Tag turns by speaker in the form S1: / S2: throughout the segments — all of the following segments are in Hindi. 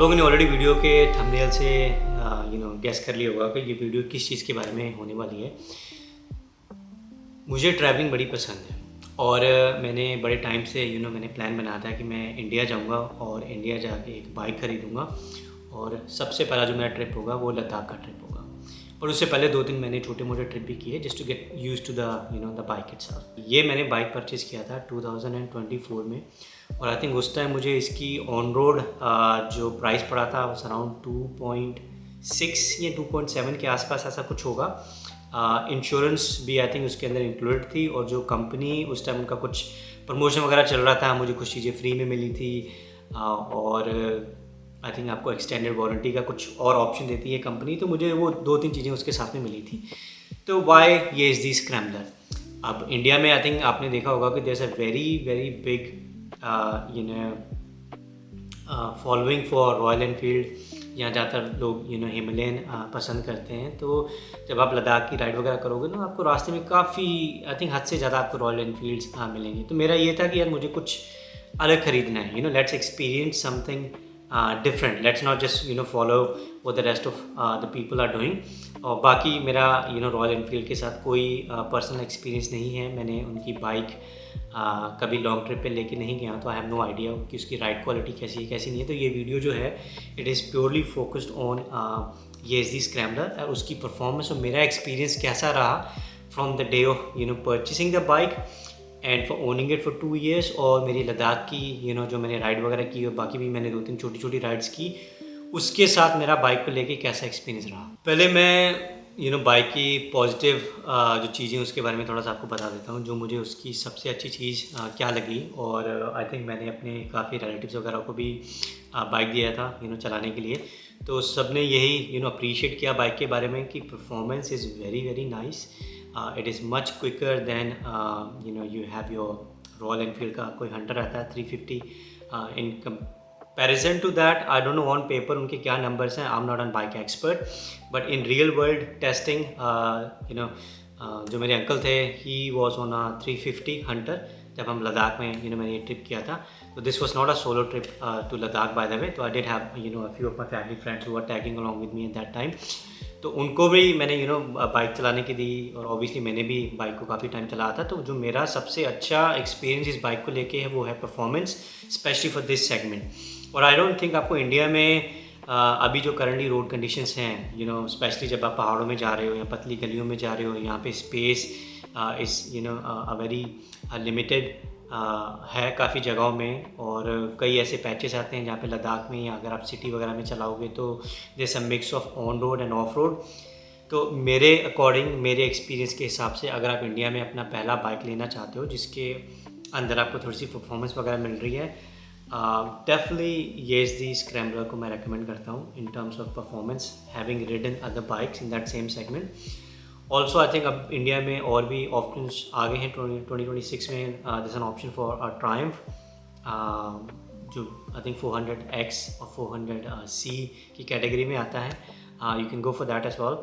S1: लोगों ने ऑलरेडी वीडियो के थंबनेल से गेस कर लिया होगा कि ये वीडियो किस चीज़ के बारे में होने वाली है। मुझे ट्रैवलिंग बड़ी पसंद है और मैंने बड़े टाइम से मैंने प्लान बनाया था कि मैं इंडिया जाऊंगा और इंडिया जाके एक बाइक ख़रीदूँगा और सबसे पहला जो मेरा ट्रिप होगा वो लद्दाख का ट्रिप होगा। पर उससे पहले 2-3 मैंने छोटे मोटे ट्रिप भी किए just to get used to the bike itself. ये मैंने बाइक परचेज़ किया था 2024 में और आई थिंक उस टाइम मुझे इसकी ऑन रोड जो प्राइस पड़ा था वो अराउंड 2.6 या 2.7 के आसपास ऐसा कुछ होगा। इंश्योरेंस भी आई थिंक उसके अंदर इंक्लूडेड थी और जो कंपनी उस टाइम उनका कुछ प्रमोशन वगैरह चल रहा था, मुझे कुछ चीज़ें फ्री में मिली थी और आई थिंक आपको एक्सटेंडेड वारंटी का कुछ और ऑप्शन देती है कंपनी, तो मुझे वो 2-3 चीज़ें उसके साथ में मिली थी। तो वाई ये इज़ दी स्क्रैम्बलर। अब इंडिया में आई थिंक आपने देखा होगा कि there is a very big following for Royal Enfield. यहाँ ज़्यादातर लोग हिमालयन पसंद करते हैं। तो जब आप लद्दाख की राइड वगैरह करोगे ना, आपको रास्ते में काफ़ी आई थिंक हद से ज़्यादा आपको रॉयल एनफील्ड्स मिलेंगे। तो मेरा ये था कि यार मुझे कुछ अलग ख़रीदना है, let's experience something different, let's not just follow what the rest of the people are doing। और बाकी मेरा रॉयल एनफील्ड के साथ कोई पर्सनल एक्सपीरियंस नहीं है। मैंने उनकी बाइक कभी लॉन्ग ट्रिप पे लेके नहीं गया, तो आई हैव नो आइडिया कि उसकी राइड क्वालिटी कैसी है कैसी नहीं है। तो ये वीडियो जो है it is purely focused on ये इज़ दी स्क्रैम्बलर और उसकी परफॉर्मेंस और मेरा एक्सपीरियंस कैसा रहा from the day of purchasing the bike and for owning it for 2 years। और मेरी लद्दाख की जो मैंने राइड वगैरह की और बाकी भी मैंने 2-3 छोटी राइड्स की, उसके साथ मेरा बाइक को लेके कैसा एक्सपीरियंस रहा। पहले मैं बाइक की पॉजिटिव जो चीज़ें उसके बारे में थोड़ा सा आपको बता देता हूँ, जो मुझे उसकी सबसे अच्छी चीज़ क्या लगी। और आई थिंक मैंने अपने काफ़ी रिलेटिव्स वगैरह को भी बाइक दिया था चलाने के लिए, तो सब ने यही अप्रिशिएट किया बाइक के बारे में कि performance is very nice. It is much quicker than you have your Royal Enfield का कोई हंटर आता है 350 इन comparison to that। I don't know on paper उनके क्या numbers हैं, I'm not an bike expert, but in real world testing जो मेरे अंकल थे he was on a 350 hunter जब हम लद्दाख में मैंने ये ट्रिप किया था। तो this was not a solo trip to Ladakh by the way। तो I did have a few of my family friends who were tagging along with me at that time। तो उनको भी मैंने बाइक चलाने की दी और ऑब्वियसली मैंने भी बाइक को काफ़ी टाइम चलाया था। तो जो मेरा सबसे अच्छा एक्सपीरियंस इस बाइक को लेके है वो है performance, specially for this segment. और आई डोंट थिंक आपको इंडिया में अभी जो करंटली रोड कंडीशंस हैं स्पेशली जब आप पहाड़ों में जा रहे हो या पतली गलियों में जा रहे हो, यहाँ पे space is a very limited है काफ़ी जगहों में। और कई ऐसे पैचेस आते हैं जहाँ पे लद्दाख में या अगर आप सिटी वगैरह में चलाओगे तो जैसे mix of on road end of road. तो मेरे अकॉर्डिंग, मेरे एक्सपीरियंस के हिसाब से, अगर आप इंडिया में अपना पहला बाइक लेना चाहते हो जिसके अंदर आपको थोड़ी सी परफॉर्मेंस वगैरह मिल रही है, डेफिनेटली ये इज़ दी स्क्रैम्बलर को मैं रेकमेंड करता हूँ in terms of performance, having ridden other bikes in that same segment. Also I think अब इंडिया में और भी ऑप्शंस आ गए हैं 2026 में। This an option for a Triumph जो आई थिंक 400X और 400C की कैटेगरी में आता है। You can go for that as well.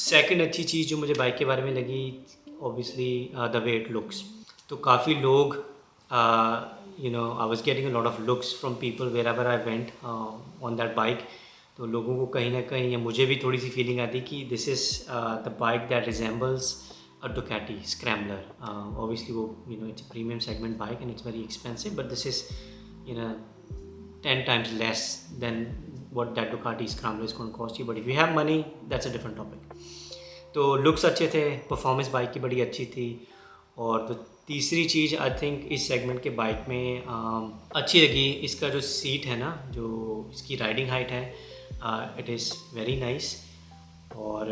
S1: Second अच्छी चीज़ जो मुझे बाइक के बारे में लगी, obviously the way it looks. तो काफ़ी लोग I was getting a lot of looks from people wherever I went on that bike. तो लोगों को कहीं ना कहीं या मुझे भी थोड़ी सी फीलिंग आती कि this is the bike that resembles a Ducati Scrambler. Obviously वो it's a premium segment bike and it's very expensive, but this is 10 times less than what that Ducati Scrambler is going to cost you। but if you have money that's a different topic। तो लुक्स अच्छे थे, परफॉर्मेंस बाइक की बड़ी अच्छी थी। और तो तीसरी चीज़ आई थिंक इस सेगमेंट के बाइक में अच्छी लगी, इसका जो सीट है ना, जो इसकी राइडिंग हाइट है, इट इज़ वेरी नाइस और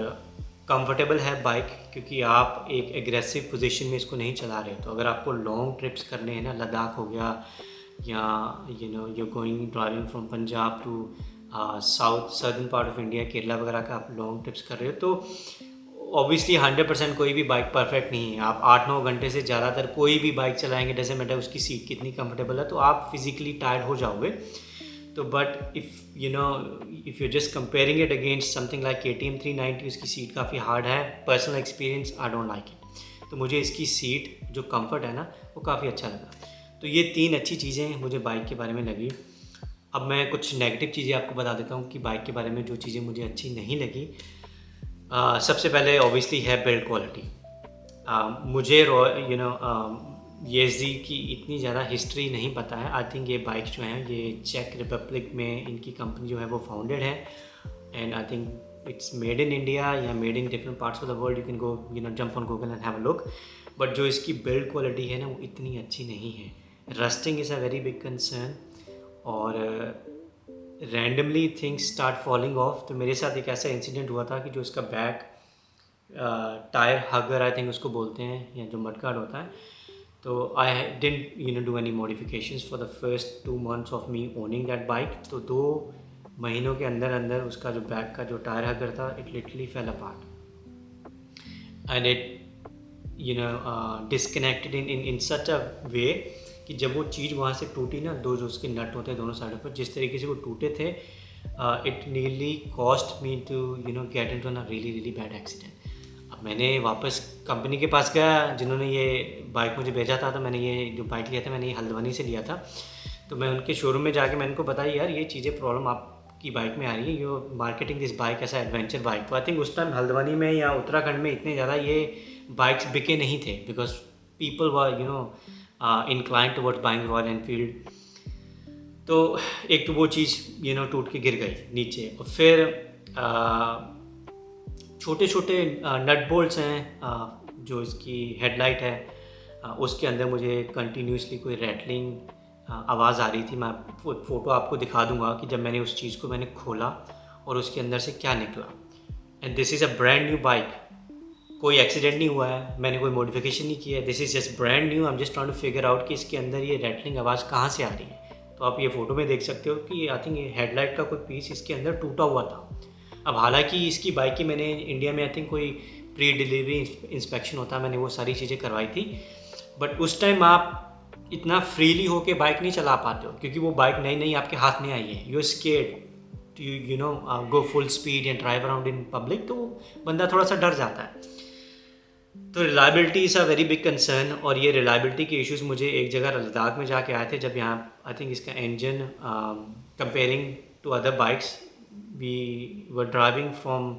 S1: कंफर्टेबल है बाइक, क्योंकि आप एक एग्रेसिव पोजीशन में इसको नहीं चला रहे। तो अगर आपको लॉन्ग ट्रिप्स करने हैं ना, लद्दाख हो गया या you going driving from Punjab to south southern part of India, Kerala वगैरह का आप लॉन्ग ट्रिप्स कर रहे हो, तो ऑब्वियसली 100% कोई भी बाइक परफेक्ट नहीं है। आप 8-9 घंटे से ज़्यादातर कोई भी बाइक चलाएंगे, जैसे मैटर उसकी सीट कितनी कंफर्टेबल है, तो आप फिज़िकली टायर्ड हो जाओगे। तो but if you just comparing it against something like KTM 390, उसकी सीट काफ़ी हार्ड है। Personal experience I don't like it. तो मुझे इसकी सीट जो कंफर्ट है ना, वो काफ़ी अच्छा लगा। तो ये 3 अच्छी चीज़ें मुझे बाइक के बारे में लगी। अब मैं कुछ नेगेटिव चीज़ें आपको बता देता हूँ कि बाइक के बारे में जो चीज़ें मुझे अच्छी नहीं लगी। सबसे पहले ऑब्वियसली है बिल्ड क्वालिटी। मुझे येज़दी की इतनी ज़्यादा हिस्ट्री नहीं पता है। आई थिंक ये बाइक जो हैं ये चेक रिपब्लिक में इनकी कंपनी जो है वो फाउंडेड है, and I think it's made in India या made in different parts of the world. You can go jump on Google and have a look. But जो इसकी बिल्ड क्वालिटी है ना वो इतनी अच्छी नहीं है। Rusting is a very big concern, और randomly things start falling off. तो मेरे साथ एक ऐसा इंसिडेंट हुआ था कि जो इसका बैक टायर हगर आई थिंक उसको बोलते हैं, या जो मडगार्ड होता है, तो I didn't do any modifications for the first 2 months of me owning that bike. तो 2 महीनों के अंदर अंदर उसका जो बैक का जो टायर हगर था it literally fell apart, and it disconnected in such a way कि जब वो चीज़ वहाँ से टूटी ना, 2 जो उसके नट होते हैं दोनों साइडों पर, जिस तरीके से वो टूटे थे, it nearly cost me to get into a really bad accident. अब मैंने वापस कंपनी के पास गया जिन्होंने ये बाइक मुझे भेजा था। तो मैंने ये जो बाइक लिया था मैंने ये हल्द्वानी से लिया था। तो मैं उनके शोरूम में जाके मैंने उनको बताया, यार ये चीज़ें प्रॉब्लम आपकी बाइक में आ रही है, यू मार्केटिंग दिस बाइक ऐसा एडवेंचर बाइक। तो आई थिंक उस टाइम हल्द्वानी में या उत्तराखंड में इतने ज़्यादा ये बाइक्स बिके नहीं थे, because people were inclined towards buying Royal Enfield। तो एक तो वो चीज़ टूट के गिर गई नीचे, और फिर छोटे छोटे नट बोल्ट्स हैं जो इसकी हेडलाइट है उसके अंदर मुझे कंटिन्यूसली कोई रैटलिंग आवाज़ आ रही थी। मैं फ़ोटो आपको दिखा दूंगा कि जब मैंने उस चीज़ को मैंने खोला और उसके अंदर से क्या निकला। And this is a brand new bike, कोई एक्सीडेंट नहीं हुआ है, मैंने कोई मॉडिफिकेशन नहीं किया है, this is just brand new. I am just trying to figure out कि इसके अंदर ये रैटलिंग आवाज़ कहाँ से आ रही है। तो आप ये फ़ोटो में देख सकते हो कि आई थिंक ये हेडलाइट का कोई पीस इसके अंदर टूटा हुआ था। अब हालांकि इसकी बाइक की मैंने इंडिया में आई थिंक कोई प्री डिलीवरी इंस्पेक्शन होता है, मैंने वो सारी चीज़ें करवाई थी। बट उस टाइम आप इतना फ्रीली होके बाइक नहीं चला पाते हो, क्योंकि वो बाइक नई नई आपके हाथ में आई है। You scared to go full speed and drive around in public, तो बंदा थोड़ा सा डर जाता है। तो reliability is a very big concern, और ये रिलायबिलिटी के इश्यूज़ मुझे एक जगह लद्दाख में जाके आए थे, जब यहाँ आई थिंक इसका engine comparing to other bikes, we were driving from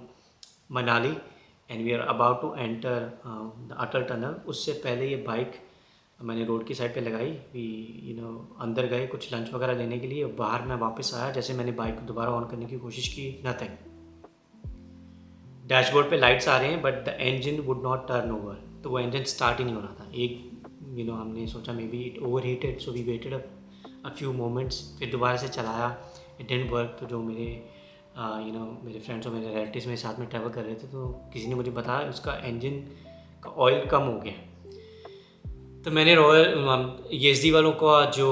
S1: Manali and we are about to enter the Atal tunnel. उससे पहले ये बाइक मैंने रोड की साइड पे लगाई, वी अंदर गए कुछ लंच वगैरह लेने के लिए, बाहर मैं वापस आया, जैसे मैंने बाइक को दोबारा ऑन करने की कोशिश की, नथिंग। डैशबोर्ड पे लाइट्स आ रहे हैं but the engine would not turn over, तो वो इंजन स्टार्ट ही नहीं हो रहा था। एक हमने सोचा maybe it overheated, so we waited a few moments, फिर दोबारा से चलाया, इट डिडंट वर्क। तो जो मेरे मेरे फ्रेंड्स और मेरे रिलेटिव्स मेरे साथ में ट्रैवल कर रहे थे, तो किसी ने मुझे बताया उसका इंजन का ऑयल कम हो गया। तो मैंने रॉयल येज़दी वालों का जो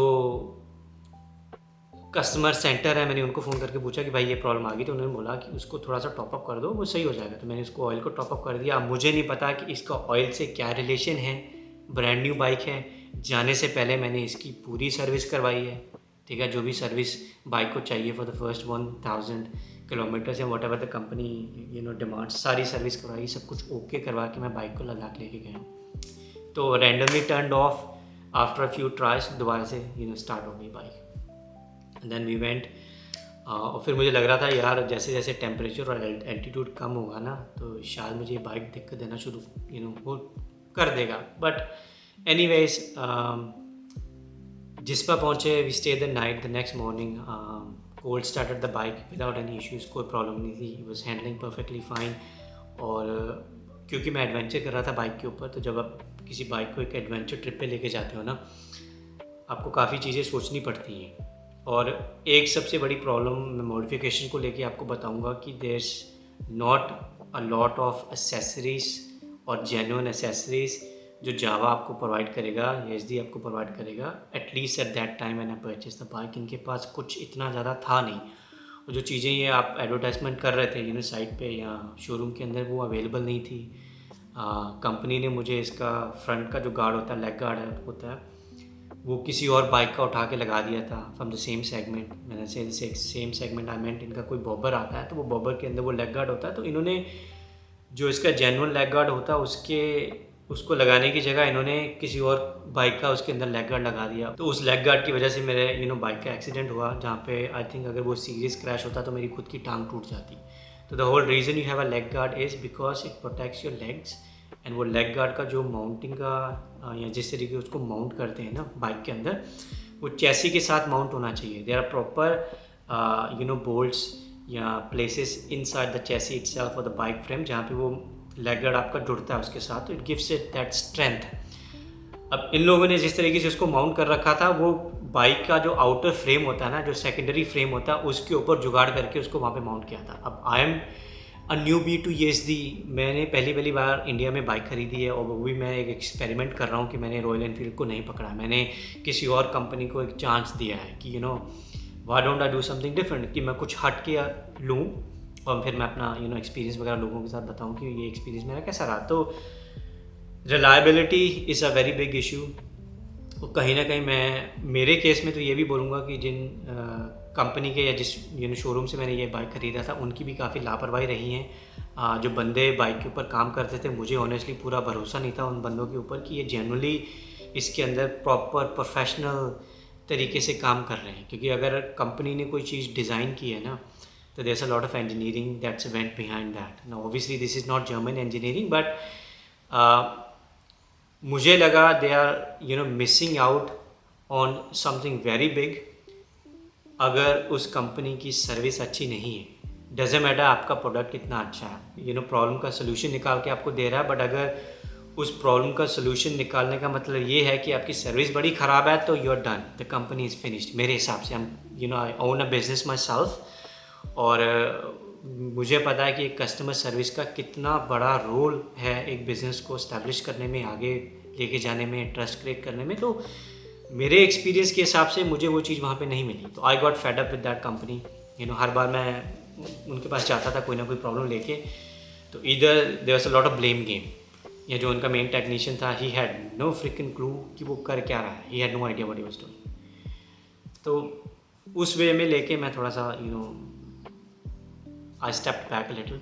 S1: कस्टमर सेंटर है, मैंने उनको फ़ोन करके पूछा कि भाई ये प्रॉब्लम आ गई। तो उन्होंने बोला कि उसको थोड़ा सा टॉपअप कर दो, वो सही हो जाएगा। तो मैंने उसको ऑयल को टॉपअप कर दिया। अब मुझे नहीं पता कि इसका ऑयल से क्या रिलेशन है, ब्रांड न्यू बाइक है। जाने से पहले मैंने इसकी पूरी सर्विस करवाई है, ठीक है, जो भी सर्विस बाइक को चाहिए फॉर द फर्स्ट 1000 किलोमीटर्स या what ever the company demand, सारी सर्विस करवाई, सब कुछ ओके करवा के मैं बाइक को लद्दाख लेके गया। तो randomly turned off after a few tries, दोबारा से स्टार्ट हो गई bike. And then we went, और फिर मुझे लग रहा था यार जैसे जैसे टेम्परेचर और एल्टीट्यूड कम होगा ना, तो शायद मुझे ये बाइक दिक्कत देना शुरू वो कर देगा। बट एनीवेज जिस्पा पहुँचे, we stay the night. The next morning cold started the bike without any issues, कोई प्रॉब्लम नहीं थी, वॉज हैंडलिंग परफेक्टली फाइन। और क्योंकि मैं एडवेंचर कर रहा था बाइक के ऊपर, तो जब आप किसी बाइक को एक एडवेंचर ट्रिप पे लेके जाते हो ना, आपको काफ़ी चीज़ें सोचनी पड़ती हैं। और एक सबसे बड़ी प्रॉब्लम मैं मॉडिफिकेशन को लेके आपको बताऊंगा कि there's not a lot of accessories और जेन्युइन एसेसरीज जो जावा आपको प्रोवाइड करेगा, येज़दी आपको प्रोवाइड करेगा। एटलीस्ट एट दैट टाइम मैंने परचेज द बाइक, इनके पास कुछ इतना ज़्यादा था नहीं। और जो चीज़ें ये आप एडवर्टाइजमेंट कर रहे थे साइट पे या शोरूम के अंदर, वो अवेलेबल नहीं थी। कंपनी ने मुझे इसका फ्रंट का जो गार्ड होता है, लेग गार्ड होता है, वो किसी और बाइक का उठा के लगा दिया था फ्रॉम द सेम सेगमेंट। मैंने से सेम सेगमेंट आई मीन इनका कोई बॉबर आता है, तो वो बॉबर के अंदर वो लेग गार्ड होता है, तो इन्होंने जो इसका जेन्युइन लेग गार्ड होता है उसके उसको लगाने की जगह इन्होंने किसी और बाइक का उसके अंदर लेग गार्ड लगा दिया। तो उस लेग गार्ड की वजह से मेरे बाइक का एक्सीडेंट हुआ, जहाँ पे आई थिंक अगर वो सीरियस क्रैश होता तो मेरी खुद की टांग टूट जाती। तो the whole reason you have a leg guard is because it protects your legs. And वो लेग गार्ड का जो माउंटिंग का या जिस तरीके उसको माउंट करते हैं ना बाइक के अंदर, वो चैसी के साथ माउंट होना चाहिए। देयर आर प्रॉपर बोल्ट्स या places inside the chassis itself और द बाइक फ्रेम जहाँ पे वो लेग गार्ड आपका जुड़ता है उसके साथ, तो it gives it that strength. अब इन लोगों ने जिस तरीके से उसको माउंट कर रखा था, वो बाइक का जो आउटर फ्रेम होता है ना, जो सेकेंडरी फ्रेम होता है, उसके ऊपर जुगाड़ करके उसको वहाँ पे माउंट किया था। अब I am a newbie to ESD, मैंने पहली बार इंडिया में बाइक खरीदी है और वो भी मैं एक एक्सपेरिमेंट कर रहा हूँ कि मैंने रॉयल एनफील्ड को नहीं पकड़ा, मैंने किसी और कंपनी को एक चांस दिया है कि why don't I do something different, कि मैं कुछ हट के लूँ और फिर मैं अपना एक्सपीरियंस वगैरह लोगों के साथ बताऊँ कि ये एक्सपीरियंस मेरा कैसा रहा। तो reliability is a very big issue. तो कहीं ना कहीं मैं मेरे केस में तो ये भी बोलूँगा कि जिन कंपनी के या जिस शोरूम से मैंने ये बाइक ख़रीदा था, उनकी भी काफ़ी लापरवाही रही है। जो बंदे बाइक के ऊपर काम करते थे, मुझे ऑनेस्टली पूरा भरोसा नहीं था उन बंदों के ऊपर कि ये जेन्युइनली इसके अंदर प्रॉपर प्रोफेशनल तरीके से काम कर रहे हैं। क्योंकि अगर कंपनी ने कोई चीज़ डिज़ाइन की है ना, तो there is a lot of engineering that's went behind that. Now obviously this is not German engineering, but मुझे लगा they are missing out on something very big अगर उस कंपनी की सर्विस अच्छी नहीं है। डजेंट मैटर आपका प्रोडक्ट कितना अच्छा है, प्रॉब्लम का सोल्यूशन निकाल के आपको दे रहा है, बट अगर उस प्रॉब्लम का सोल्यूशन निकालने का मतलब ये है कि आपकी सर्विस बड़ी ख़राब है, तो you are done, the company is finished. मेरे हिसाब से I own a business myself, और मुझे पता है कि एक कस्टमर सर्विस का कितना बड़ा रोल है एक बिज़नेस को इस्टेब्लिश करने में, आगे लेके जाने में, ट्रस्ट क्रिएट करने में। तो मेरे एक्सपीरियंस के हिसाब से मुझे वो चीज़ वहाँ पे नहीं मिली, तो I got fed up with that company. हर बार मैं उनके पास जाता था कोई ना कोई प्रॉब्लम लेके, तो इधर there was a lot of blame game, या जो उनका मेन टेक्नीशियन था, he had no frickin clue कि वो कर क्या रहा है, he had no idea what he was doing. तो उस वे में लेके मैं थोड़ा सा I stepped back a little.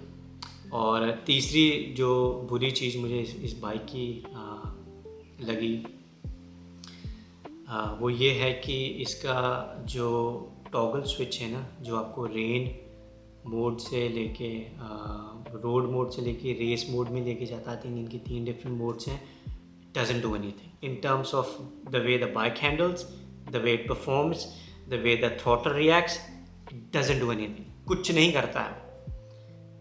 S1: और तीसरी जो बुरी चीज़ मुझे इस बाइक की लगी, वो ये है कि इसका जो टॉगल स्विच है ना, जो आपको रेन मोड से लेके रोड मोड से लेके रेस मोड में लेके जाता है, इनकी 3 डिफरेंट मोड्स हैं, doesn't do anything in terms of the way the bike handles, the way it performs, the way the throttle reacts, it doesn't do anything, कुछ नहीं करता है।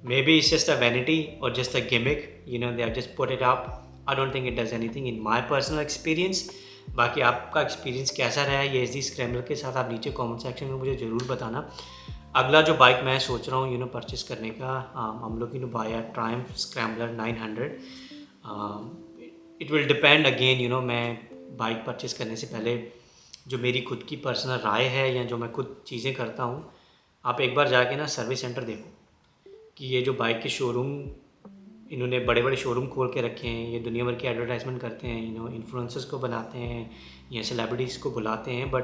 S1: Maybe it's just a vanity or just a gimmick, they have just put it up. I don't think it does anything in my personal experience. बाकी आपका एक्सपीरियंस कैसा रहा है ESD स्क्रैम्बलर के साथ, आप नीचे कमेंट सेक्शन में मुझे ज़रूर बताना। अगला जो बाइक मैं सोच रहा हूँ परचेस करने का, हम लोग buy a Triumph Scrambler 900। It will depend again, मैं बाइक परचेस करने से पहले जो मेरी खुद की पर्सनल राय है या जो मैं खुद चीज़ें करता हूँ, आप एक बार जाके ना सर्विस सेंटर देखो कि ये जो बाइक के शोरूम इन्होंने बड़े बड़े शोरूम खोल के रखे हैं, ये दुनिया भर की एडवर्टाइजमेंट करते हैं, इन्फ्लुएंसर्स को बनाते हैं या सेलिब्रिटीज़ को बुलाते हैं, but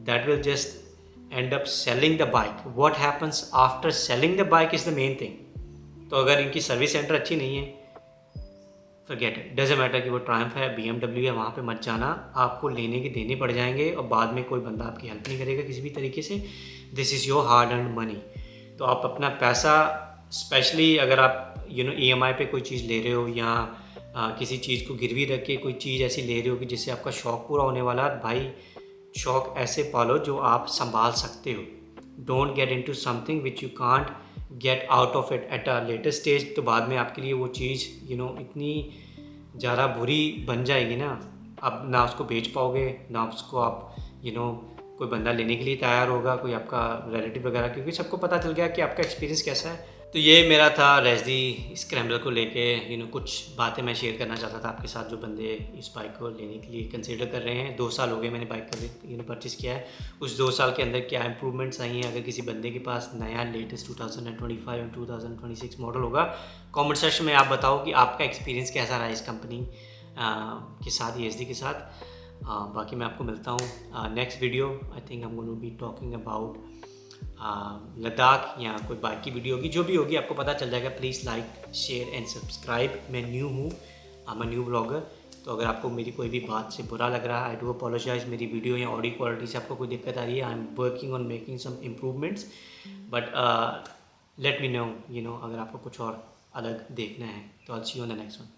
S1: that will just and up selling the bike. What happens after selling the bike is the main thing. तो अगर इनकी सर्विस सेंटर अच्छी नहीं है, फॉरगेट इट, डजंट मैटर कि वो ट्रायम्फ है, BMW है, वहाँ पे मत जाना, आपको लेने के देने पड़ जाएंगे और बाद में कोई बंदा आपकी हेल्प नहीं करेगा किसी भी तरीके से। This is your hard earned money. तो आप अपना पैसा, स्पेशली अगर आप EMI पे कोई चीज़ ले रहे हो या किसी चीज़ को गिरवी रख के कोई चीज़ ऐसी ले रहे हो कि जिससे आपका शौक़ पूरा होने वाला है, भाई शौक़ ऐसे पालो जो आप संभाल सकते हो। Don't get into something which you can't get out of it at a later stage. तो बाद में आपके लिए वो चीज़ इतनी ज़्यादा बुरी बन जाएगी ना, अब ना उसको बेच पाओगे, ना उसको आप कोई बंदा लेने के लिए तैयार होगा, कोई आपका रिलेटिव वगैरह, क्योंकि सबको पता चल गया कि आपका एक्सपीरियंस कैसा है। तो ये मेरा था रेज़दी स्क्रैम्बलर को लेके कुछ बातें मैं शेयर करना चाहता था आपके साथ, जो बंदे इस बाइक को लेने के लिए कंसिडर कर रहे हैं। 2 साल हो गए मैंने बाइक का परचेस किया है। उस 2 साल के अंदर क्या इम्प्रूवमेंट्स आई हैं, अगर किसी बंदे के पास नया लेटेस्ट 2025 और 2026 मॉडल होगा, कमेंट सेक्शन में आप बताओ कि आपका एक्सपीरियंस कैसा रहा इस कंपनी के साथ, ESD के साथ। बाकी मैं आपको मिलता हूँ next video. I think I am going to be talking about Ladakh, या कोई बाइक की वीडियो होगी, जो भी होगी आपको पता चल जाएगा। Please like, share and subscribe. मैं न्यू हूँ आई एम अ न्यू ब्लॉगर। तो अगर आपको मेरी कोई भी बात से बुरा लग रहा है, आई डू अपोलोजाइज़। मेरी वीडियो या ऑडियो क्वालिटी से आपको कोई दिक्कत आ रही है, I am working on making some improvements, but let me know, अगर आपको कुछ और अलग देखना है। तो I see you on the next one.